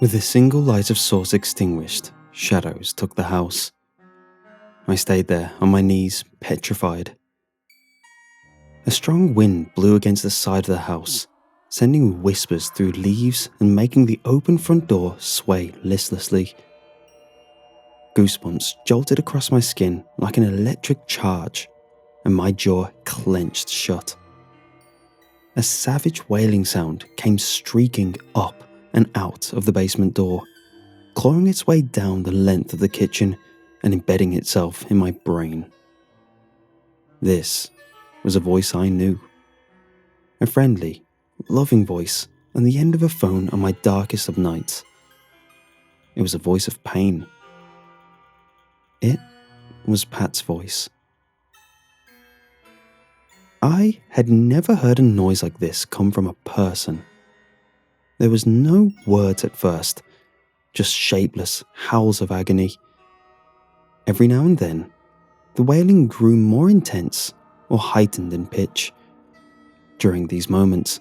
With the single light of source extinguished, shadows took the house. I stayed there on my knees, petrified. A strong wind blew against the side of the house, sending whispers through leaves and making the open front door sway listlessly. Goosebumps jolted across my skin like an electric charge, and my jaw clenched shut. A savage wailing sound came streaking up and out of the basement door, clawing its way down the length of the kitchen and embedding itself in my brain. This was a voice I knew. A friendly, loving voice on the end of a phone on my darkest of nights. It was a voice of pain. It was Pat's voice. I had never heard a noise like this come from a person. There was no words at first, just shapeless howls of agony. Every now and then, the wailing grew more intense or heightened in pitch. During these moments,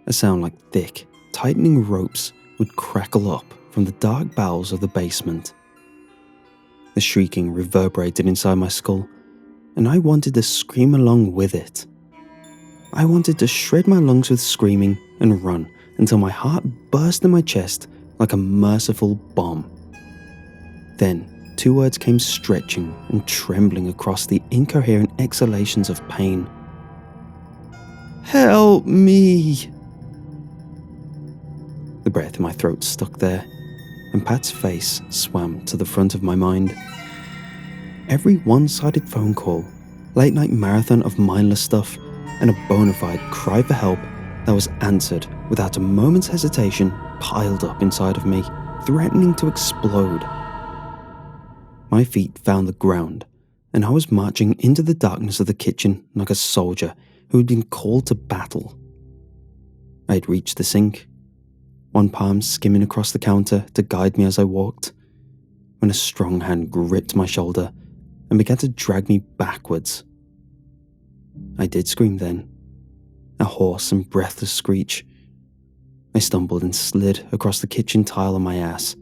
a sound like thick, tightening ropes would crackle up from the dark bowels of the basement. The shrieking reverberated inside my skull, and I wanted to scream along with it. I wanted to shred my lungs with screaming and run until my heart burst in my chest like a merciful bomb. Then, 2 words came stretching and trembling across the incoherent exhalations of pain. Help me! The breath in my throat stuck there, and Pat's face swam to the front of my mind. Every one-sided phone call, late-night marathon of mindless stuff, and a bona fide cry for help that was answered without a moment's hesitation piled up inside of me, threatening to explode. My feet found the ground, and I was marching into the darkness of the kitchen like a soldier who had been called to battle. I had reached the sink, one palm skimming across the counter to guide me as I walked, when a strong hand gripped my shoulder and began to drag me backwards. I did scream then, a hoarse and breathless screech. I stumbled and slid across the kitchen tile on my ass.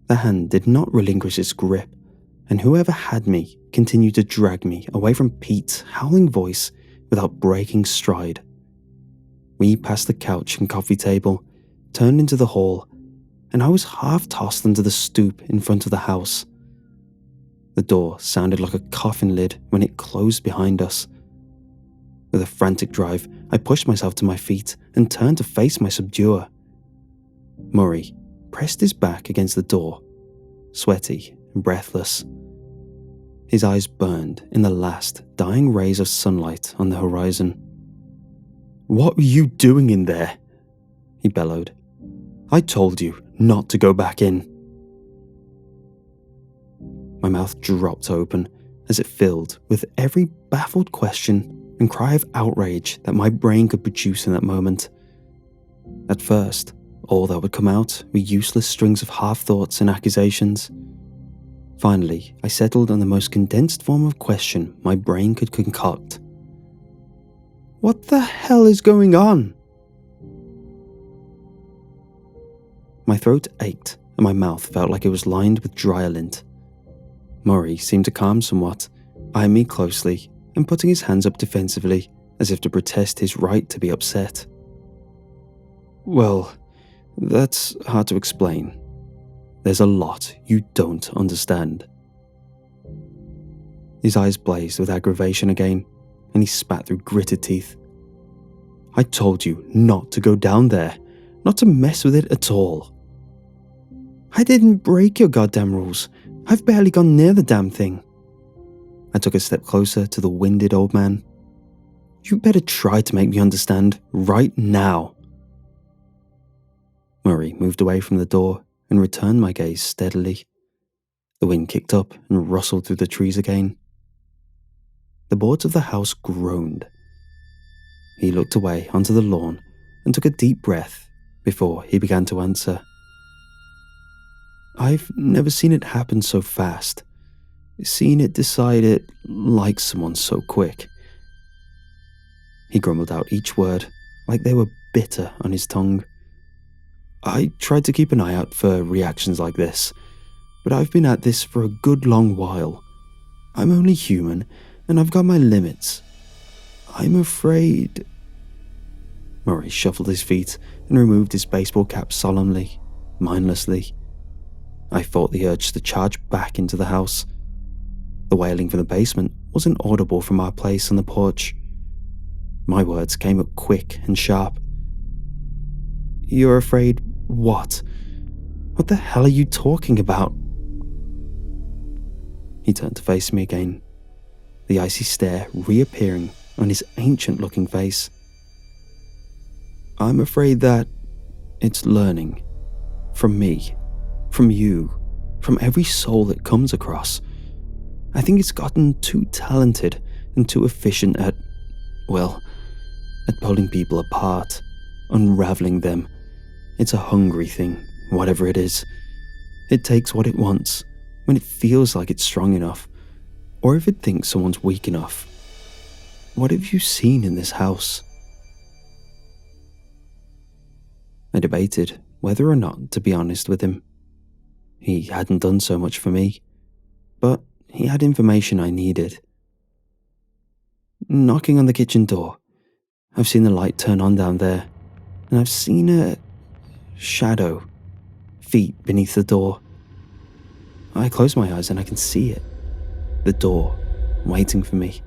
The hand did not relinquish its grip, and whoever had me continued to drag me away from Pete's howling voice without breaking stride. We passed the couch and coffee table, turned into the hall, and I was half tossed onto the stoop in front of the house. The door sounded like a coffin lid when it closed behind us. With a frantic drive, I pushed myself to my feet and turned to face my subduer. Murray pressed his back against the door, sweaty and breathless. His eyes burned in the last dying rays of sunlight on the horizon. "What were you doing in there?" he bellowed. "I told you not to go back in." My mouth dropped open as it filled with every baffled question and cry of outrage that my brain could produce in that moment. At first, all that would come out were useless strings of half-thoughts and accusations. Finally, I settled on the most condensed form of question my brain could concoct. "What the hell is going on?" My throat ached and my mouth felt like it was lined with dry lint. Murray seemed to calm somewhat, eyeing me closely and putting his hands up defensively as if to protest his right to be upset. "Well, that's hard to explain. There's a lot you don't understand." His eyes blazed with aggravation again, and he spat through gritted teeth. "I told you not to go down there, not to mess with it at all." "I didn't break your goddamn rules. I've barely gone near the damn thing." I took a step closer to the winded old man. "You better try to make me understand right now." Murray moved away from the door and returned my gaze steadily. The wind kicked up and rustled through the trees again. The boards of the house groaned. He looked away onto the lawn and took a deep breath before he began to answer. "I've never seen it happen so fast. Seen it decide it likes someone so quick." He grumbled out each word like they were bitter on his tongue. I try to keep an eye out for reactions like this, but I've been at this for a good long while. I'm only human, and I've got my limits. I'm afraid... Murray shuffled his feet and removed his baseball cap solemnly, mindlessly. I fought the urge to charge back into the house. The wailing from the basement wasn't audible from our place on the porch. My words came up quick and sharp. "You're afraid what? What the hell are you talking about?" He turned to face me again, the icy stare reappearing on his ancient-looking face. "I'm afraid that it's learning. From me, from you, from every soul it comes across. I think it's gotten too talented and too efficient at pulling people apart, unraveling them. It's a hungry thing, whatever it is. It takes what it wants, when it feels like it's strong enough, or if it thinks someone's weak enough. What have you seen in this house?" I debated whether or not to be honest with him. He hadn't done so much for me, but he had information I needed. "Knocking on the kitchen door. I've seen the light turn on down there, and I've seen a shadow, feet beneath the door. I close my eyes and I can see it, the door, waiting for me."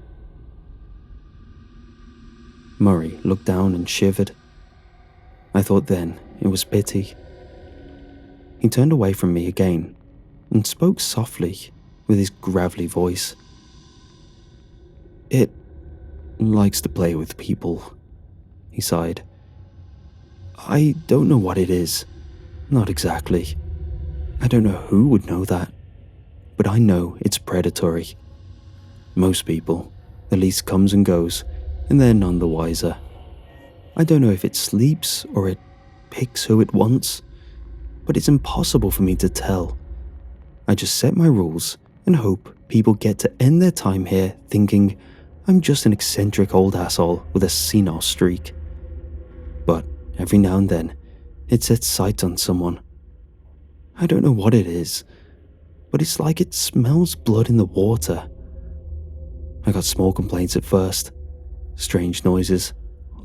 Murray looked down and shivered. I thought then it was pity. He turned away from me again and spoke softly with his gravelly voice. "It likes to play with people," he sighed. "I don't know what it is, not exactly. I don't know who would know that, but I know it's predatory. Most people, the lease comes and goes, and they're none the wiser. I don't know if it sleeps or it picks who it wants, but it's impossible for me to tell. I just set my rules and hope people get to end their time here thinking I'm just an eccentric old asshole with a senile streak. But every now and then, it sets sight on someone. I don't know what it is, but it's like it smells blood in the water. I got small complaints at first. Strange noises,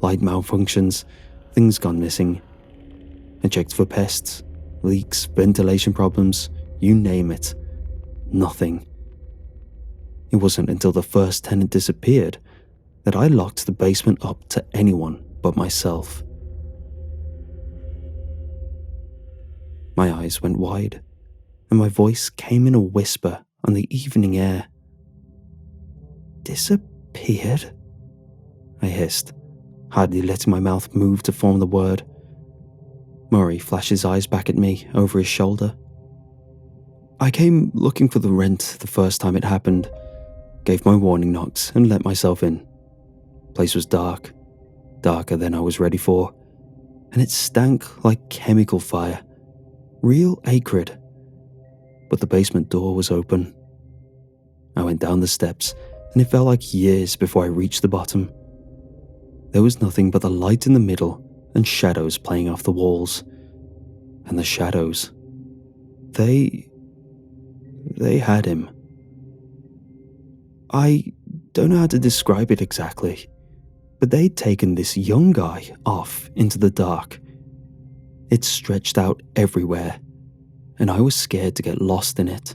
light malfunctions, things gone missing. I checked for pests, leaks, ventilation problems, you name it. Nothing. It wasn't until the first tenant disappeared that I locked the basement up to anyone but myself." My eyes went wide, and my voice came in a whisper on the evening air. "Disappeared?" I hissed, hardly letting my mouth move to form the word. Murray flashed his eyes back at me over his shoulder. "I came looking for the rent the first time it happened, gave my warning knocks and let myself in. Place was dark, darker than I was ready for, and it stank like chemical fire, real acrid. But the basement door was open. I went down the steps, and it felt like years before I reached the bottom. There was nothing but the light in the middle and shadows playing off the walls. And the shadows, they had him. I don't know how to describe it exactly, but they'd taken this young guy off into the dark. It stretched out everywhere, and I was scared to get lost in it."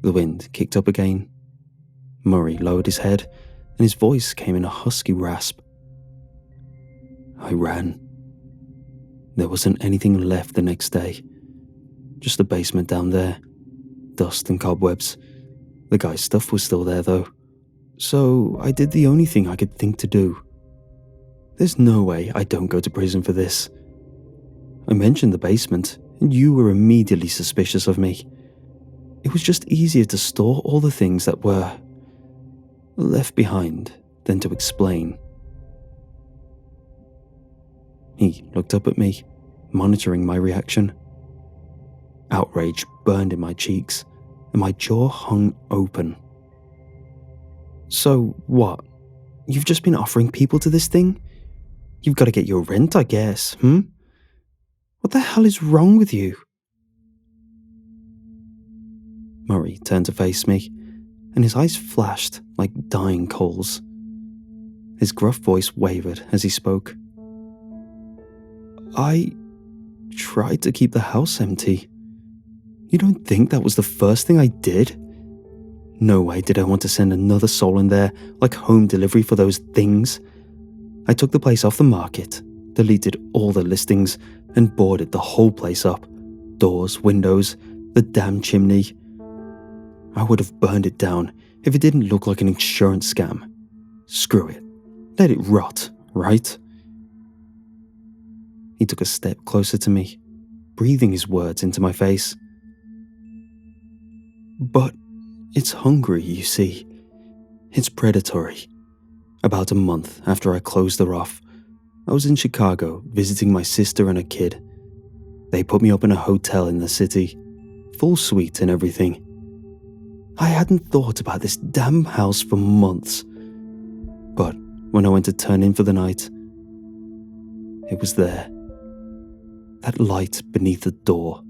The wind kicked up again. Murray lowered his head, and his voice came in a husky rasp. I ran. There wasn't anything left the next day. Just the basement down there. Dust and cobwebs. The guy's stuff was still there though. So I did the only thing I could think to do. There's no way I don't go to prison for this. I mentioned the basement, and you were immediately suspicious of me. It was just easier to store all the things that were left behind than to explain. He looked up at me, monitoring my reaction. Outrage burned in my cheeks, and my jaw hung open. "So what? You've just been offering people to this thing? You've got to get your rent, I guess, What the hell is wrong with you? Murray turned to face me, and his eyes flashed like dying coals. His gruff voice wavered as he spoke. I tried to keep the house empty. You don't think that was the first thing I did? No way did I want to send another soul in there like home delivery for those things. I took the place off the market, deleted all the listings, and boarded the whole place up. Doors, windows, the damn chimney. I would have burned it down if it didn't look like an insurance scam. Screw it. Let it rot, right? He took a step closer to me, breathing his words into my face. But it's hungry, you see. It's predatory. About a month after I closed her off, I was in Chicago visiting my sister and her kid. They put me up in a hotel in the city, full suite and everything. I hadn't thought about this damn house for months. But when I went to turn in for the night, it was there. That light beneath the door.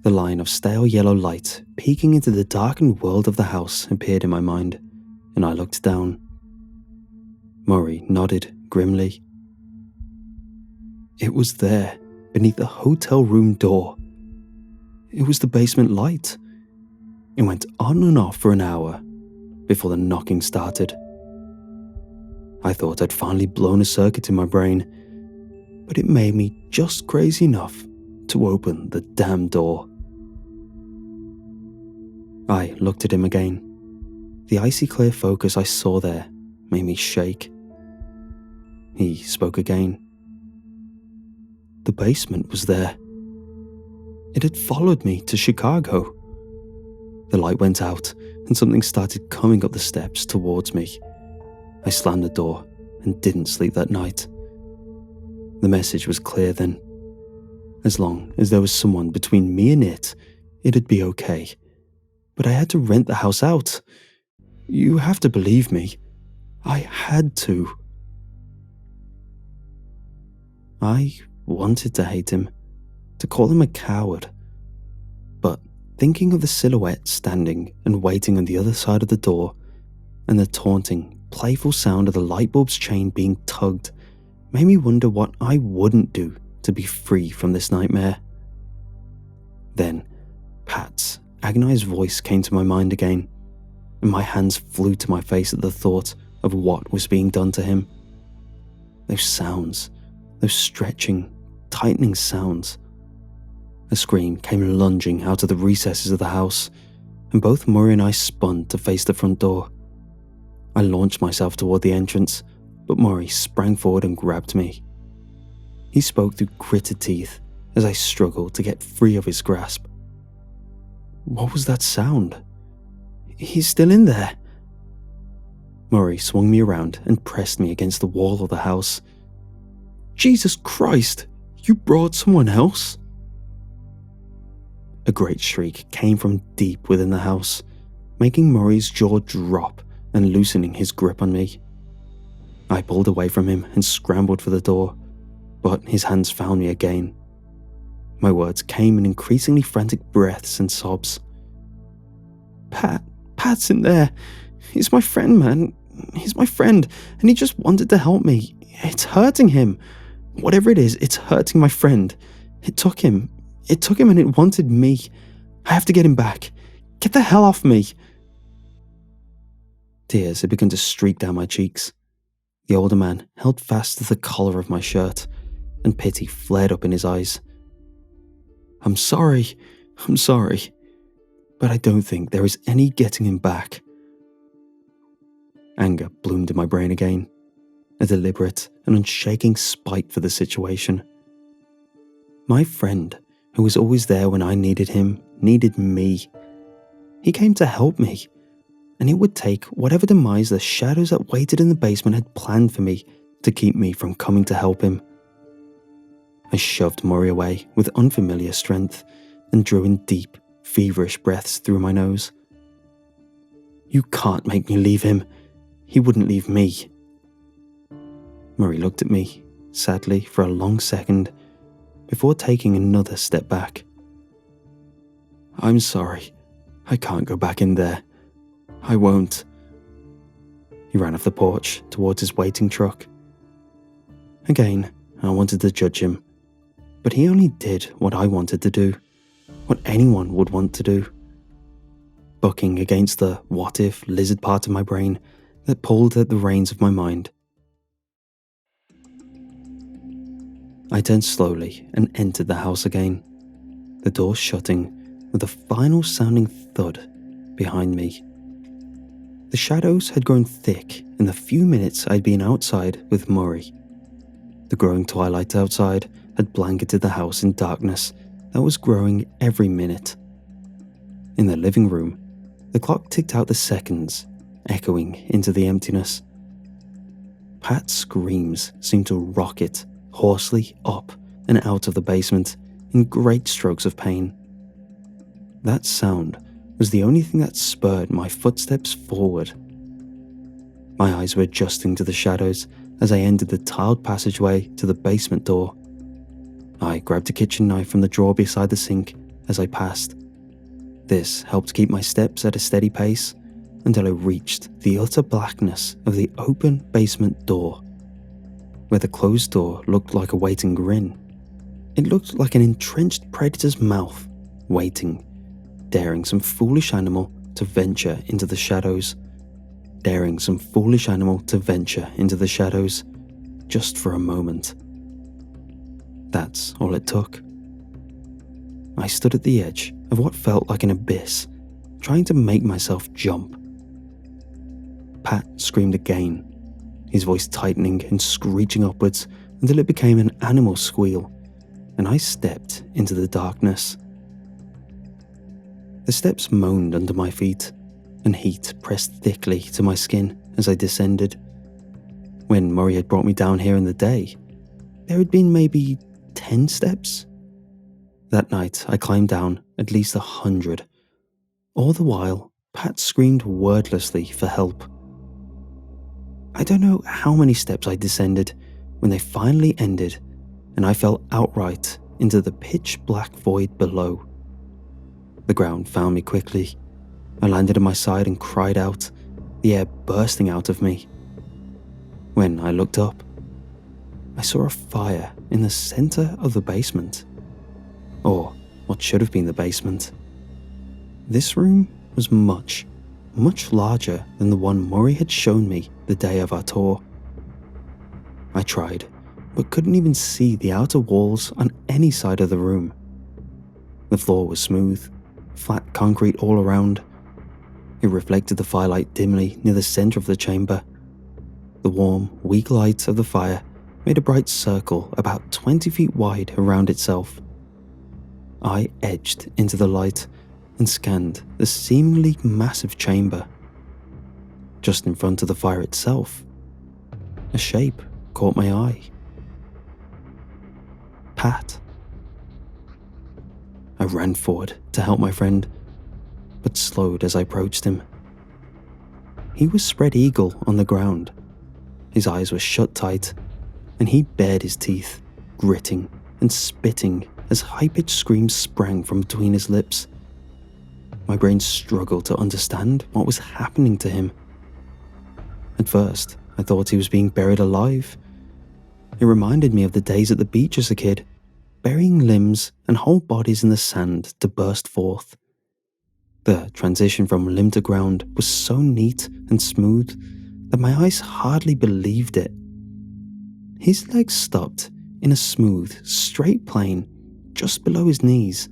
The line of stale yellow light peeking into the darkened world of the house appeared in my mind, and I looked down. Murray nodded grimly. It was there, beneath the hotel room door. It was the basement light. It went on and off for an hour before the knocking started. I thought I'd finally blown a circuit in my brain, but it made me just crazy enough to open the damn door. I looked at him again. The icy clear focus I saw there made me shake. He spoke again. The basement was there. It had followed me to Chicago. The light went out and something started coming up the steps towards me. I slammed the door and didn't sleep that night. The message was clear then. As long as there was someone between me and it'd be okay. But I had to rent the house out. You have to believe me. I had to. I wanted to hate him, to call him a coward. But thinking of the silhouette standing and waiting on the other side of the door, and the taunting, playful sound of the light bulb's chain being tugged, made me wonder what I wouldn't do to be free from this nightmare. Then, Pat's agonized voice came to my mind again, and my hands flew to my face at the thought of what was being done to him. Those sounds, those stretching, tightening sounds. A scream came lunging out of the recesses of the house, and both Murray and I spun to face the front door. I launched myself toward the entrance, but Murray sprang forward and grabbed me. He spoke through gritted teeth as I struggled to get free of his grasp. What was that sound? He's still in there. Murray swung me around and pressed me against the wall of the house. Jesus Christ, you brought someone else? A great shriek came from deep within the house, making Murray's jaw drop and loosening his grip on me. I pulled away from him and scrambled for the door, but his hands found me again. My words came in increasingly frantic breaths and sobs. Pat's in there. He's my friend, man. He's my friend, and he just wanted to help me. It's hurting him. Whatever it is, it's hurting my friend. It took him and it wanted me. I have to get him back. Get the hell off me. Tears had begun to streak down my cheeks. The older man held fast to the collar of my shirt, and pity flared up in his eyes. I'm sorry, but I don't think there is any getting him back. Anger bloomed in my brain again, a deliberate and unshaking spite for the situation. My friend, who was always there when I needed him, needed me. He came to help me, and it would take whatever demise the shadows that waited in the basement had planned for me to keep me from coming to help him. I shoved Murray away with unfamiliar strength and drew in deep, feverish breaths through my nose. You can't make me leave him. He wouldn't leave me. Murray looked at me, sadly, for a long second, before taking another step back. "I'm sorry. I can't go back in there. I won't." He ran off the porch towards his waiting truck. Again, I wanted to judge him, but he only did what I wanted to do, what anyone would want to do. Bucking against the what-if lizard part of my brain that pulled at the reins of my mind. I turned slowly and entered the house again, the door shutting with a final sounding thud behind me. The shadows had grown thick in the few minutes I'd been outside with Murray. The growing twilight outside had blanketed the house in darkness that was growing every minute. In the living room, the clock ticked out the seconds, echoing into the emptiness. Pat's screams seemed to rocket hoarsely up and out of the basement in great strokes of pain. That sound was the only thing that spurred my footsteps forward. My eyes were adjusting to the shadows as I entered the tiled passageway to the basement door. I grabbed a kitchen knife from the drawer beside the sink as I passed. This helped keep my steps at a steady pace until I reached the utter blackness of the open basement door, where the closed door looked like a waiting grin. It looked like an entrenched predator's mouth, waiting, daring some foolish animal to venture into the shadows. Daring some foolish animal to venture into the shadows, just for a moment. That's all it took. I stood at the edge of what felt like an abyss, trying to make myself jump. Pat screamed again, his voice tightening and screeching upwards until it became an animal squeal, and I stepped into the darkness. The steps moaned under my feet, and heat pressed thickly to my skin as I descended. When Murray had brought me down here in the day, there had been maybe 10 steps. That night I climbed down at least 100. All the while, Pat screamed wordlessly for help. I don't know how many steps I descended when they finally ended, and I fell outright into the pitch black void below. The ground found me quickly. I landed on my side and cried out, the air bursting out of me. When I looked up, I saw a fire in the center of the basement. Or what should have been the basement. This room was much, much larger than the one Murray had shown me the day of our tour. I tried, but couldn't even see the outer walls on any side of the room. The floor was smooth, flat concrete all around. It reflected the firelight dimly near the center of the chamber. The warm, weak light of the fire made a bright circle about 20 feet wide around itself. I edged into the light and scanned the seemingly massive chamber. Just in front of the fire itself, a shape caught my eye. Pat. I ran forward to help my friend, but slowed as I approached him. He was spread eagle on the ground. His eyes were shut tight, and he bared his teeth, gritting and spitting as high-pitched screams sprang from between his lips. My brain struggled to understand what was happening to him. At first, I thought he was being buried alive. It reminded me of the days at the beach as a kid, burying limbs and whole bodies in the sand to burst forth. The transition from limb to ground was so neat and smooth that my eyes hardly believed it. His legs stopped in a smooth, straight plane just below his knees,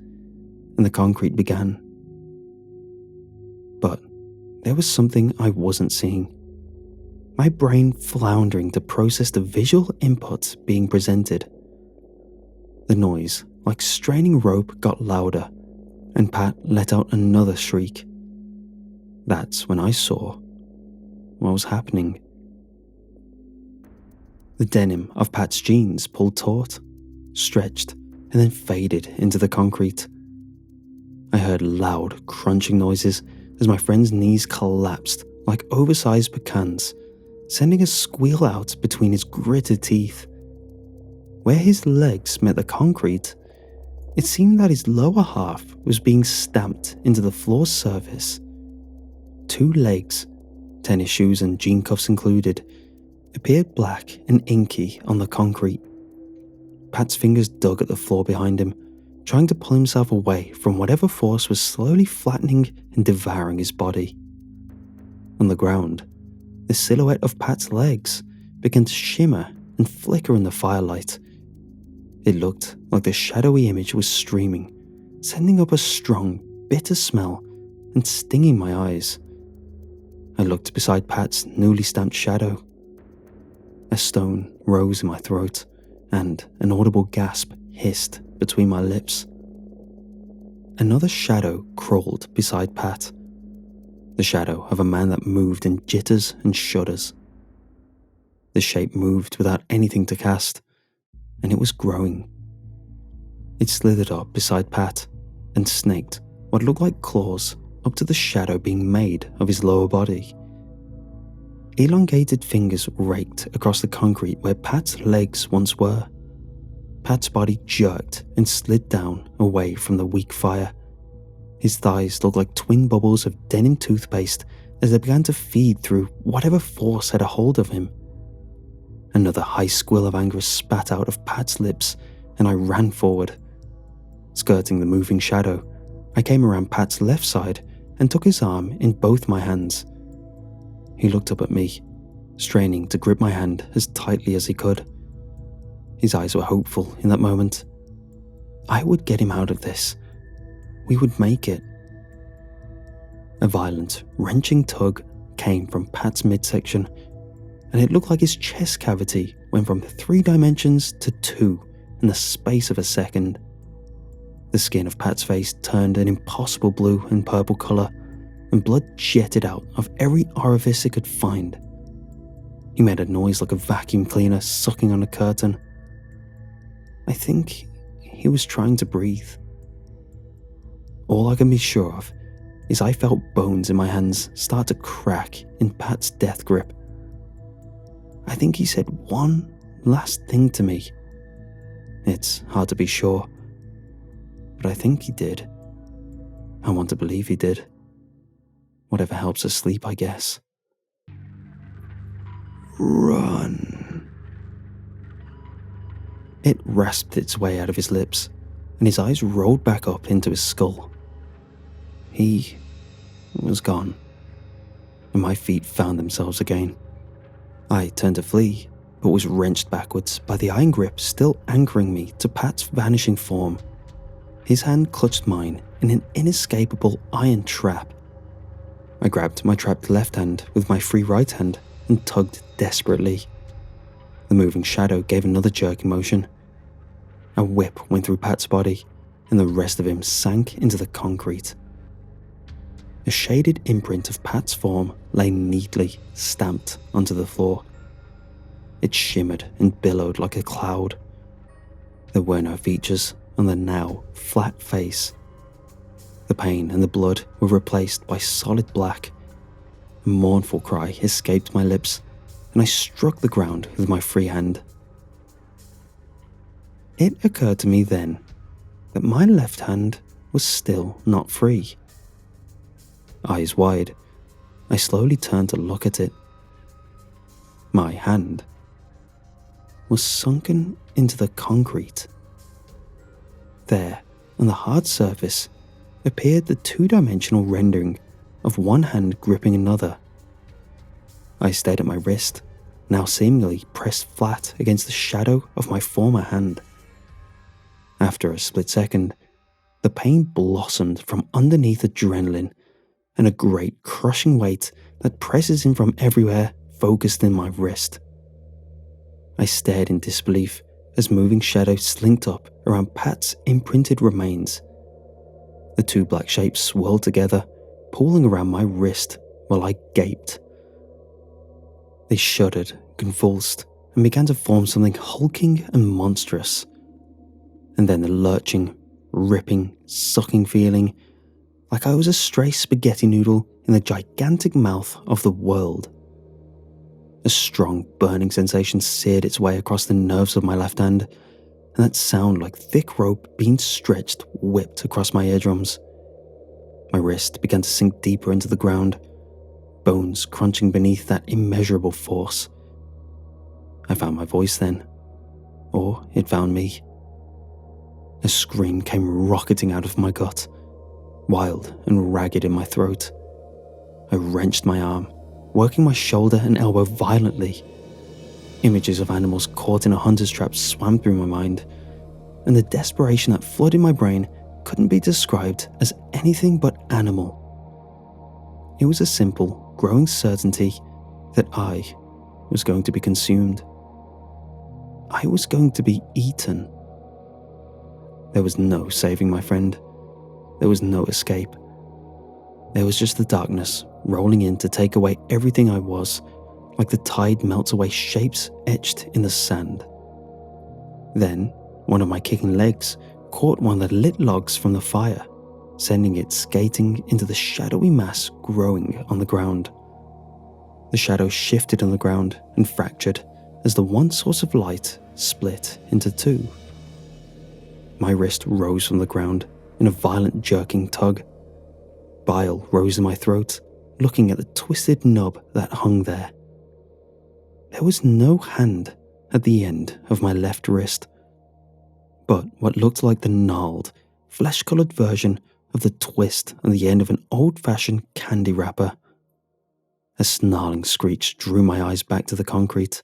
and the concrete began. But there was something I wasn't seeing. My brain floundering to process the visual input being presented. The noise, like straining rope, got louder, and Pat let out another shriek. That's when I saw what was happening. The denim of Pat's jeans pulled taut, stretched, and then faded into the concrete. I heard loud, crunching noises as my friend's knees collapsed like oversized pecans, sending a squeal out between his gritted teeth. Where his legs met the concrete, it seemed that his lower half was being stamped into the floor's surface. 2 legs, tennis shoes and jean cuffs included, appeared black and inky on the concrete. Pat's fingers dug at the floor behind him, trying to pull himself away from whatever force was slowly flattening and devouring his body. On the ground, the silhouette of Pat's legs began to shimmer and flicker in the firelight. It looked like the shadowy image was streaming, sending up a strong, bitter smell and stinging my eyes. I looked beside Pat's newly stamped shadow. A stone rose in my throat, and an audible gasp hissed between my lips. Another shadow crawled beside Pat. The shadow of a man that moved in jitters and shudders. The shape moved without anything to cast, and it was growing. It slithered up beside Pat and snaked what looked like claws up to the shadow being made of his lower body. Elongated fingers raked across the concrete where Pat's legs once were. Pat's body jerked and slid down away from the weak fire. His thighs looked like twin bubbles of denim toothpaste as they began to feed through whatever force had a hold of him. Another high squeal of anger spat out of Pat's lips, and I ran forward. Skirting the moving shadow, I came around Pat's left side and took his arm in both my hands. He looked up at me, straining to grip my hand as tightly as he could. His eyes were hopeful in that moment. I would get him out of this. We would make it. A violent, wrenching tug came from Pat's midsection, and it looked like his chest cavity went from 3 dimensions to 2 in the space of a second. The skin of Pat's face turned an impossible blue and purple colour, and blood jetted out of every orifice it could find. He made a noise like a vacuum cleaner sucking on a curtain. I think he was trying to breathe. All I can be sure of is I felt bones in my hands start to crack in Pat's death grip. I think he said one last thing to me. It's hard to be sure, but I think he did. I want to believe he did. Whatever helps us sleep, I guess. Run. It rasped its way out of his lips, and his eyes rolled back up into his skull. He was gone, and my feet found themselves again. I turned to flee, but was wrenched backwards by the iron grip still anchoring me to Pat's vanishing form. His hand clutched mine in an inescapable iron trap. I grabbed my trapped left hand with my free right hand and tugged desperately. The moving shadow gave another jerking motion. A whip went through Pat's body, and the rest of him sank into the concrete. A shaded imprint of Pat's form lay neatly stamped onto the floor. It shimmered and billowed like a cloud. There were no features on the now flat face. The pain and the blood were replaced by solid black. A mournful cry escaped my lips, and I struck the ground with my free hand. It occurred to me then that my left hand was still not free. Eyes wide, I slowly turned to look at it. My hand was sunken into the concrete. There, on the hard surface, appeared the 2-dimensional rendering of one hand gripping another. I stared at my wrist, now seemingly pressed flat against the shadow of my former hand. After a split second, the pain blossomed from underneath adrenaline, and a great crushing weight that presses in from everywhere focused in my wrist. I stared in disbelief as moving shadows slinked up around Pat's imprinted remains. The 2 black shapes swirled together, pulling around my wrist while I gaped. They shuddered, convulsed, and began to form something hulking and monstrous. And then the lurching, ripping, sucking feeling, like I was a stray spaghetti noodle in the gigantic mouth of the world. A strong, burning sensation seared its way across the nerves of my left hand, and that sound like thick rope being stretched whipped across my eardrums. My wrist began to sink deeper into the ground, bones crunching beneath that immeasurable force. I found my voice then, or it found me. A scream came rocketing out of my gut, wild and ragged in my throat. I wrenched my arm, working my shoulder and elbow violently. Images of animals caught in a hunter's trap swam through my mind, and the desperation that flooded my brain couldn't be described as anything but animal. It was a simple, growing certainty that I was going to be consumed. I was going to be eaten. There was no saving my friend. There was no escape. There was just the darkness rolling in to take away everything I was, like the tide melts away shapes etched in the sand. Then, one of my kicking legs caught one of the lit logs from the fire, sending it skating into the shadowy mass growing on the ground. The shadow shifted on the ground and fractured as the one source of light split into two. My wrist rose from the ground in a violent jerking tug. Bile rose in my throat, looking at the twisted nub that hung there. There was no hand at the end of my left wrist, but what looked like the gnarled, flesh-coloured version of the twist on the end of an old-fashioned candy wrapper. A snarling screech drew my eyes back to the concrete.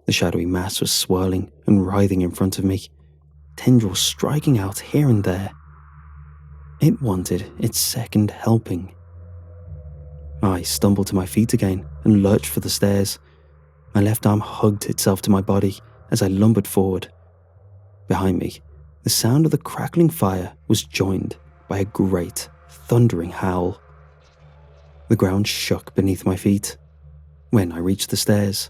The shadowy mass was swirling and writhing in front of me, tendrils striking out here and there. It wanted its second helping. I stumbled to my feet again and lurched for the stairs. My left arm hugged itself to my body as I lumbered forward. Behind me, the sound of the crackling fire was joined by a great, thundering howl. The ground shook beneath my feet. When I reached the stairs,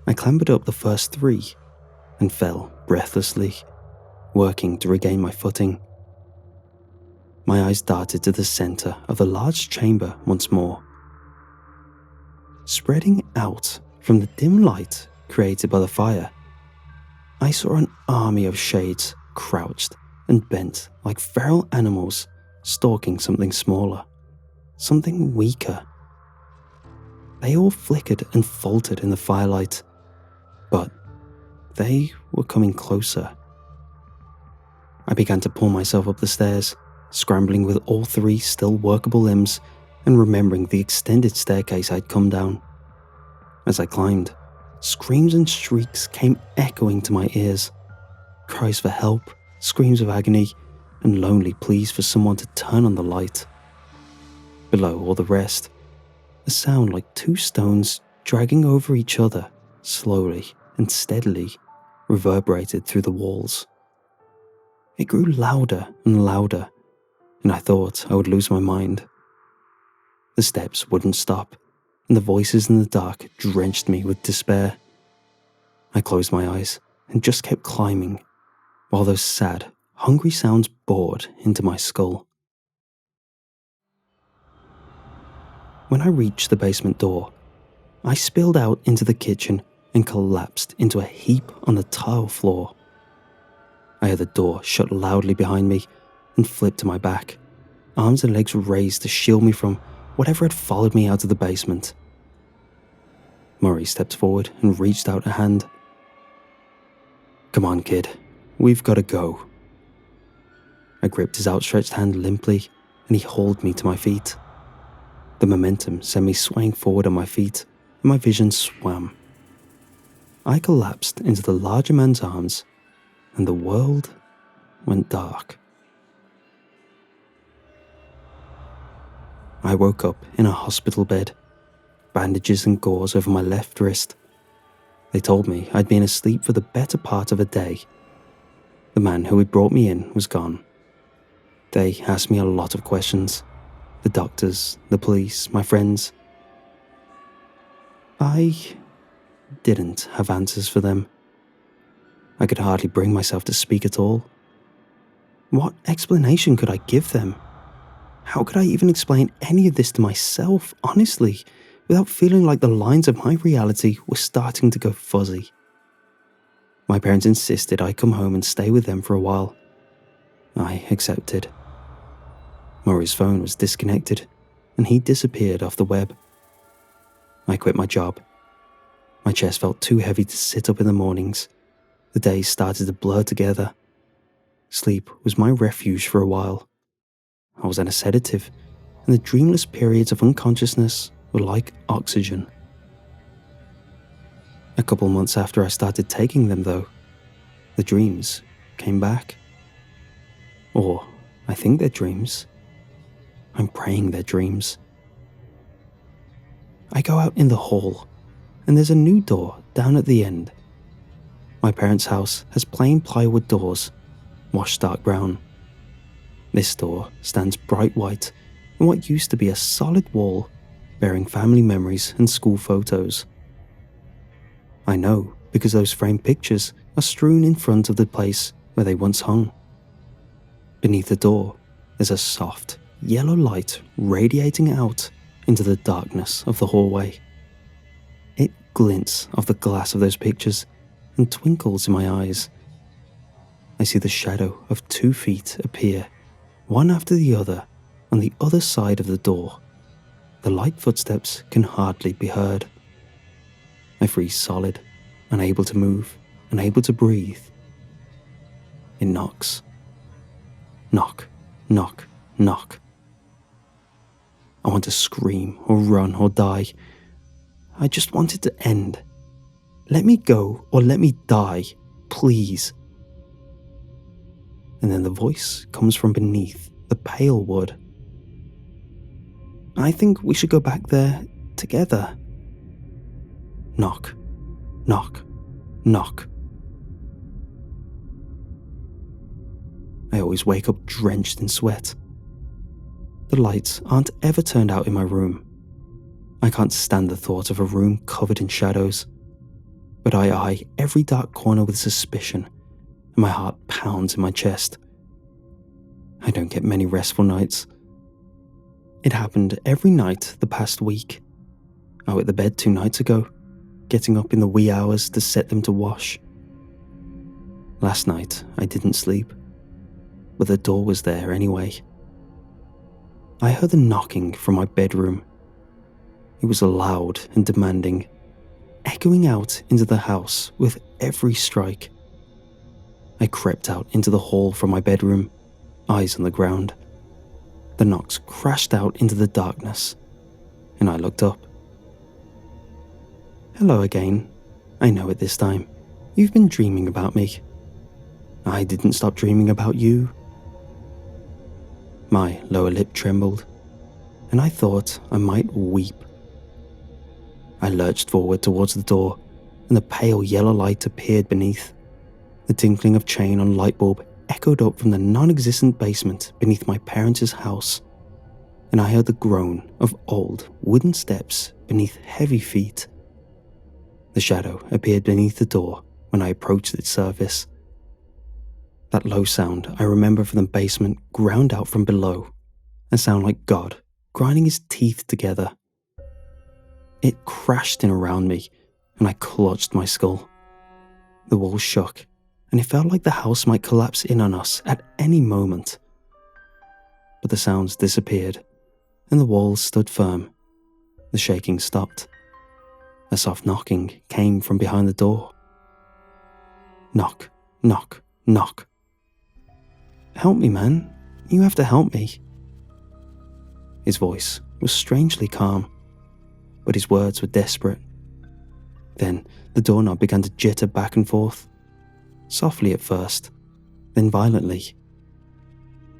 I clambered up the first 3 and fell breathlessly, working to regain my footing. My eyes darted to the center of the large chamber once more. Spreading out from the dim light created by the fire, I saw an army of shades crouched and bent like feral animals stalking something smaller, something weaker. They all flickered and faltered in the firelight, but they were coming closer. I began to pull myself up the stairs, scrambling with all 3 still workable limbs and remembering the extended staircase I'd come down. As I climbed, screams and shrieks came echoing to my ears. Cries for help, screams of agony, and lonely pleas for someone to turn on the light. Below all the rest, a sound like 2 stones dragging over each other slowly and steadily reverberated through the walls. It grew louder and louder, and I thought I would lose my mind. The steps wouldn't stop, and the voices in the dark drenched me with despair. I closed my eyes and just kept climbing, while those sad, hungry sounds bored into my skull. When I reached the basement door, I spilled out into the kitchen and collapsed into a heap on the tile floor. I heard the door shut loudly behind me and flipped to my back, arms and legs raised to shield me from whatever had followed me out of the basement. Murray stepped forward and reached out a hand. "Come on, kid. We've got to go." I gripped his outstretched hand limply, and he hauled me to my feet. The momentum sent me swaying forward on my feet, and my vision swam. I collapsed into the larger man's arms, and the world went dark. I woke up in a hospital bed, bandages and gauze over my left wrist. They told me I'd been asleep for the better part of a day. The man who had brought me in was gone. They asked me a lot of questions. The doctors, the police, my friends. I didn't have answers for them. I could hardly bring myself to speak at all. What explanation could I give them? How could I even explain any of this to myself, honestly, without feeling like the lines of my reality were starting to go fuzzy. My parents insisted I come home and stay with them for a while. I accepted. Murray's phone was disconnected, and he disappeared off the web. I quit my job. My chest felt too heavy to sit up in the mornings. The days started to blur together. Sleep was my refuge for a while. I was on a sedative, and the dreamless periods of unconsciousness were like oxygen. A couple months after I started taking them, though, the dreams came back. Or I think they're dreams. I'm praying they're dreams. I go out in the hall, and there's a new door down at the end. My parents' house has plain plywood doors, washed dark brown. This door stands bright white in what used to be a solid wall bearing family memories and school photos. I know because those framed pictures are strewn in front of the place where they once hung. Beneath the door, there's a soft, yellow light radiating out into the darkness of the hallway. It glints off the glass of those pictures and twinkles in my eyes. I see the shadow of 2 feet appear, one after the other, on the other side of the door. The light footsteps can hardly be heard. I freeze solid, unable to move, unable to breathe. It knocks. Knock, knock, knock. I want to scream or run or die. I just want it to end. Let me go or let me die, please. And then the voice comes from beneath the pale wood. I think we should go back there together. Knock, knock, knock. I always wake up drenched in sweat. The lights aren't ever turned out in my room. I can't stand the thought of a room covered in shadows, but I eye every dark corner with suspicion, and my heart pounds in my chest. I don't get many restful nights. It happened every night the past week. I went to bed 2 nights ago, getting up in the wee hours to set them to wash. Last night I didn't sleep, but the door was there anyway. I heard the knocking from my bedroom. It was loud and demanding, echoing out into the house with every strike. I crept out into the hall from my bedroom, eyes on the ground. The knocks crashed out into the darkness, and I looked up. Hello again. I know it this time. You've been dreaming about me. I didn't stop dreaming about you. My lower lip trembled, and I thought I might weep. I lurched forward towards the door, and the pale yellow light appeared beneath. The tinkling of chain on light bulb echoed up from the non-existent basement beneath my parents' house, and I heard the groan of old wooden steps beneath heavy feet. The shadow appeared beneath the door when I approached its surface. That low sound I remember from the basement ground out from below, a sound like God grinding his teeth together. It crashed in around me, and I clutched my skull. The walls shook, and it felt like the house might collapse in on us at any moment. But the sounds disappeared, and the walls stood firm. The shaking stopped. A soft knocking came from behind the door. Knock, knock, knock. Help me, man. You have to help me. His voice was strangely calm, but his words were desperate. Then the doorknob began to jitter back and forth, softly at first, then violently.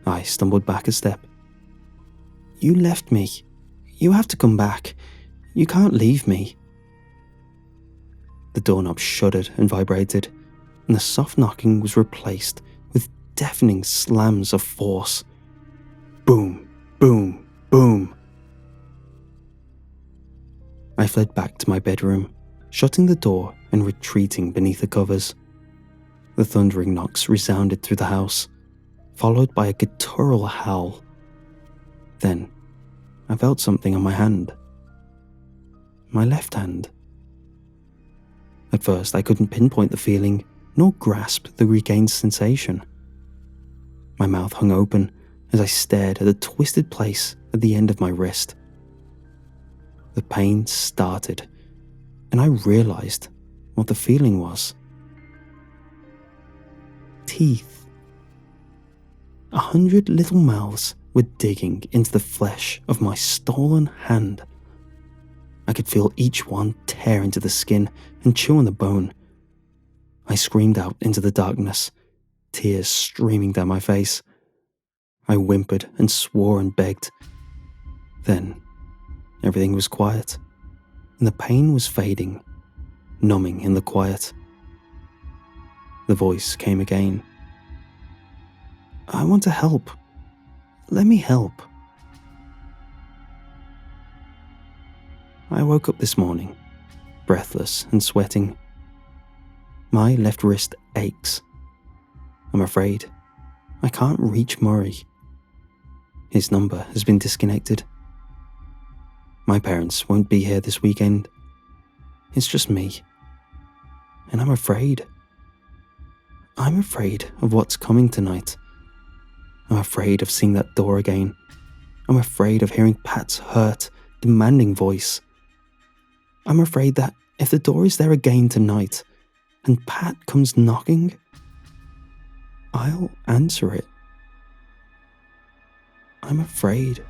I stumbled back a step. You left me. You have to come back. You can't leave me. The doorknob shuddered and vibrated, and the soft knocking was replaced with deafening slams of force. Boom, boom, boom. I fled back to my bedroom, shutting the door and retreating beneath the covers. The thundering knocks resounded through the house, followed by a guttural howl. Then I felt something on my hand. my left hand. At first, I couldn't pinpoint the feeling nor grasp the regained sensation. My mouth hung open as I stared at the twisted place at the end of my wrist. The pain started, and I realized what the feeling was. Teeth. 100 little mouths were digging into the flesh of my stolen hand. I could feel each one tear into the skin and chew on the bone. I screamed out into the darkness, tears streaming down my face. I whimpered and swore and begged. Then, everything was quiet, and the pain was fading, numbing in the quiet. The voice came again. I want to help. Let me help. I woke up this morning, breathless and sweating. My left wrist aches. I'm afraid I can't reach Murray. His number has been disconnected. My parents won't be here this weekend. It's just me. And I'm afraid. I'm afraid of what's coming tonight. I'm afraid of seeing that door again. I'm afraid of hearing Pat's hurt, demanding voice. I'm afraid that if the door is there again tonight, and Pat comes knocking, I'll answer it. I'm afraid.